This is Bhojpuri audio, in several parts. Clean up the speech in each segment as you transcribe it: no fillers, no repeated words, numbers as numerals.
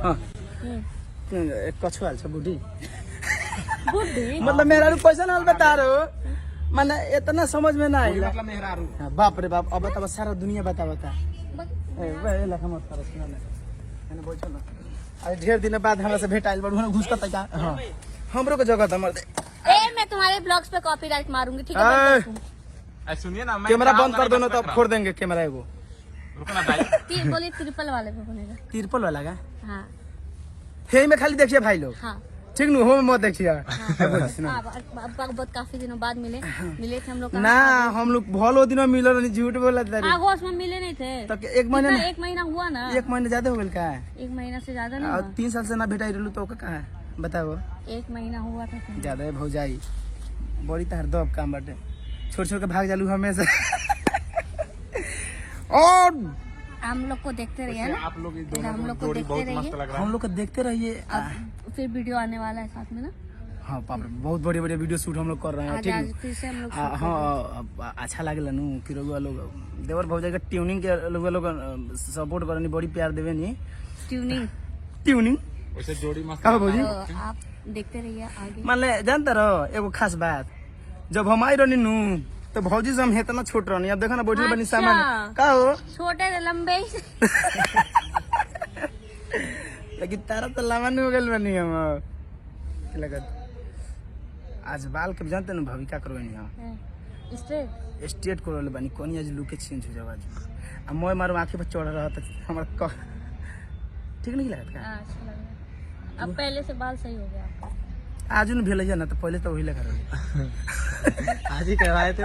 हाँ एक कछुआ छ बुढ़ी बुढ़ी मतलब मेरा पैसा ना बता रहे हो माने इतना समझ में ना आई मतलब मेहरारू बाप रे बाप अब बता सारा दुनिया बता ए लखा मत कर सुना ना बोल ना अरे ढेर दिन बाद हमरा से भेटाइल बड़ घुस का तका हां हमरो के जगह हमर दे ए मैं तुम्हारे ब्लॉग्स पे कॉपीराइट मारूंगी ठीक है सुनिए ना कैमरा बंद कर दो ना तो फोड़ देंगे कैमरा एगो रुको ना भाई बोलिए ट्रिपल वाले पे बनेगा तिरपल वाला का हाँ हे में खाली देखिए भाई लोग हाँ ठीक नु हो मत देखिए बहुत काफी दिनों बाद मिले थे हम लोग ना हम लोग भलो दिन में मिलो नहीं झूठ बोला आगोश में मिले नहीं थे तो एक महीना हुआ ना एक महीना ज्यादा हो गया का 1 महीना से ज्यादा नहीं और हुआ। 3 साल से ना भेटाई रहलू तो कहाँ है बताओ 1 महीना हुआ था ज्यादा है भौजाई बड़ी तार दब काम बाटे छोड़ छोड़ के भाग जालू हमेशा और हम लोग को देखते रहिए ना आप लोग हम लोग को देखते रहिए हम लोग को देखते रहिए अब फिर वीडियो आने वाला है साथ में ना हाँ पाप रे, बहुत बड़े बड़े वीडियो शूट हम लोग कर रहे हैं आज ठीक आज फिर से हम लोग हाँ अच्छा लागेला नु कि रउआ लोग देवर भौजाई के ट्यूनिंग के लोग सपोर्ट करनी बड़ी प्यार देवे नी ट्यूनिंग वैसे जोड़ी मस्त कहो भौजी तो आप देखते रहिए आगे मान ले जानते रहो एगो खास बात जब हम आई रहनी नु तो भौजी से हम इतना छोट रहनी अब देखो ना बैठल बनी सामान का हो छोटे लंबे लेकिन तारा तो लंबा नहीं हो गल बनी हम लगत आज बाल के जानते ना भाभी का करवानी हम स्ट्रेट करवले बनी कोनी आज लुक चेंज हो जावा आ मोय मारो आंखें पर चढ़ रहा था हमरा ठीक नहीं लगत का अच्छा लग रहा। अब पहले से बाल सही हो गया आपका। आज न भेल ना तो पहले तो वही लगा रहे आज ही करवाए थे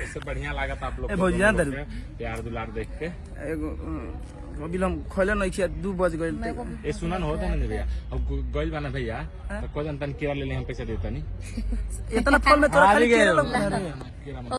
इससे बढ़िया लागत आप लोग भौजी जानते प्यार दुलार देख के एगो अभी हम खोले नहीं किया 2 बज गए ये सुनन होता नहीं भैया अब गइल बना भैया तो को जनतन केरा ले ले हम पैसा देता नहीं इतना फल में तोरा खाली केरा लोग